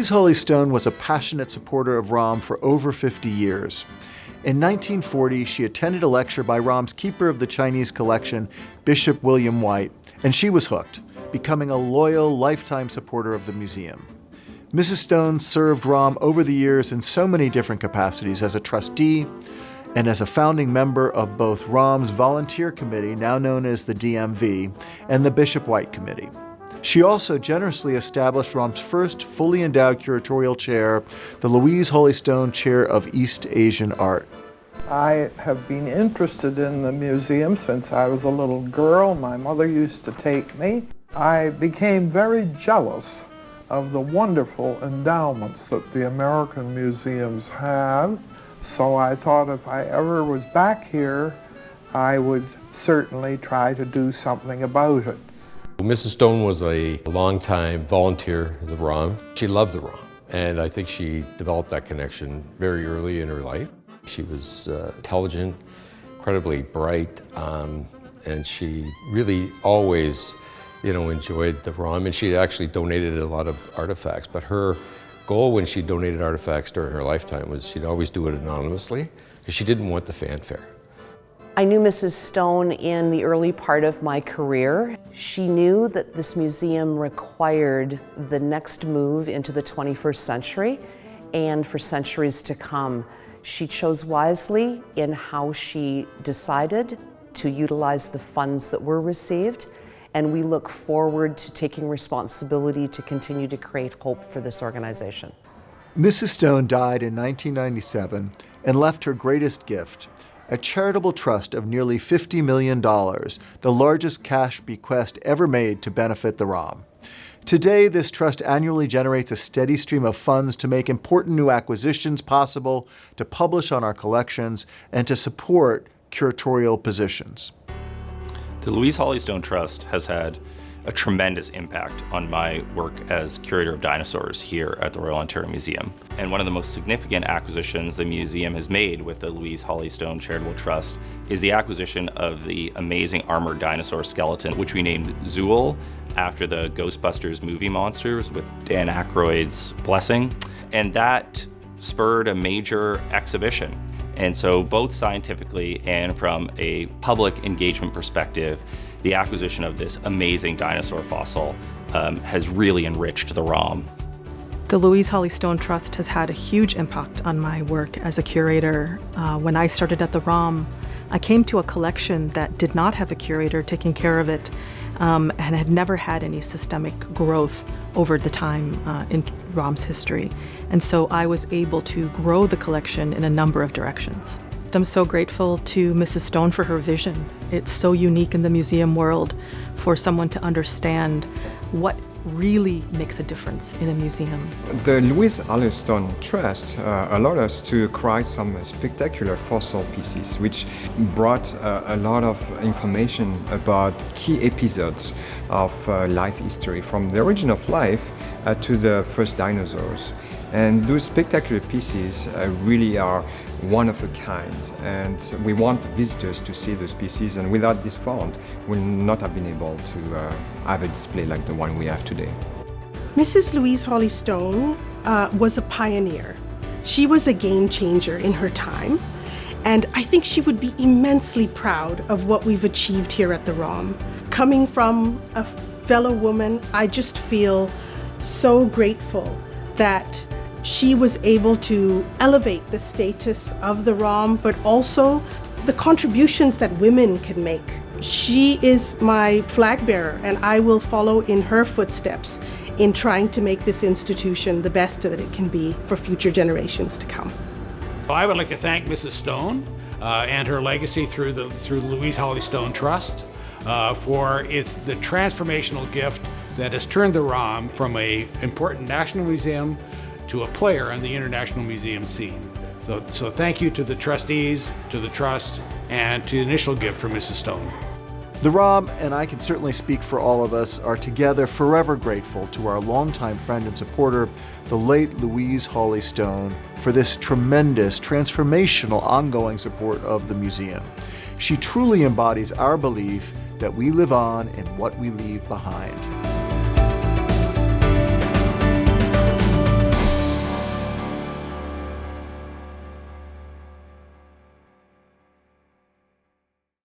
Louise Hawley Stone was a passionate supporter of Rom for over 50 years. In 1940, she attended a lecture by Rom's keeper of the Chinese collection, Bishop William White, and she was hooked, becoming a loyal, lifetime supporter of the museum. Mrs. Stone served Rom over the years in so many different capacities as a trustee and as a founding member of both Rom's volunteer committee, now known as the DMV, and the Bishop White Committee. She also generously established Rom's first fully endowed curatorial chair, the Louise Hawley Stone Chair of East Asian Art. I have been interested in the museum since I was a little girl. My mother used to take me. I became very jealous of the wonderful endowments that the American museums have. So I thought if I ever was back here, I would certainly try to do something about it. Mrs. Stone was a longtime volunteer of the ROM. She loved the ROM, and I think she developed that connection very early in her life. She was intelligent, incredibly bright, and she really always, enjoyed the ROM, and she actually donated a lot of artifacts. But her goal when she donated artifacts during her lifetime was she'd always do it anonymously because she didn't want the fanfare. I knew Mrs. Stone in the early part of my career. She knew that this museum required the next move into the 21st century and for centuries to come. She chose wisely in how she decided to utilize the funds that were received, and we look forward to taking responsibility to continue to create hope for this organization. Mrs. Stone died in 1997 and left her greatest gift, a charitable trust of nearly $50 million, the largest cash bequest ever made to benefit the ROM. Today, this trust annually generates a steady stream of funds to make important new acquisitions possible, to publish on our collections, and to support curatorial positions. The Louise Hawley Stone Trust has had a tremendous impact on my work as curator of dinosaurs here at the Royal Ontario Museum. And one of the most significant acquisitions the museum has made with the Louise Hawley Stone Charitable Trust is the acquisition of the amazing armored dinosaur skeleton, which we named Zool after the Ghostbusters movie monsters with Dan Aykroyd's blessing. And that spurred a major exhibition. And so both scientifically and from a public engagement perspective, the acquisition of this amazing dinosaur fossil has really enriched the ROM. The Louise Hawley Stone Trust has had a huge impact on my work as a curator. When I started at the ROM, I came to a collection that did not have a curator taking care of it and had never had any systemic growth over the time in ROM's history. And so I was able to grow the collection in a number of directions. I'm so grateful to Mrs. Stone for her vision. It's so unique in the museum world for someone to understand what really makes a difference in a museum. The Louise Hawley Stone Trust allowed us to acquire some spectacular fossil pieces, which brought a lot of information about key episodes of life history, from the origin of life to the first dinosaurs. And those spectacular pieces really are one of a kind, and we want visitors to see those pieces, and without this fund, we'll not have been able to have a display like the one we have today. Mrs. Louise Hawley Stone was a pioneer. She was a game changer in her time, and I think she would be immensely proud of what we've achieved here at the ROM. Coming from a fellow woman, I just feel so grateful that she was able to elevate the status of the ROM, but also the contributions that women can make. She is my flag bearer, and I will follow in her footsteps in trying to make this institution the best that it can be for future generations to come. I would like to thank Mrs. Stone and her legacy through the Louise Hawley Stone Trust for the transformational gift that has turned the ROM from an important national museum to a player on the international museum scene. So thank you to the trustees, to the trust, and to the initial gift from Mrs. Stone. The ROM, and I can certainly speak for all of us, are together forever grateful to our longtime friend and supporter, the late Louise Hawley Stone, for this tremendous, transformational, ongoing support of the museum. She truly embodies our belief that we live on in what we leave behind.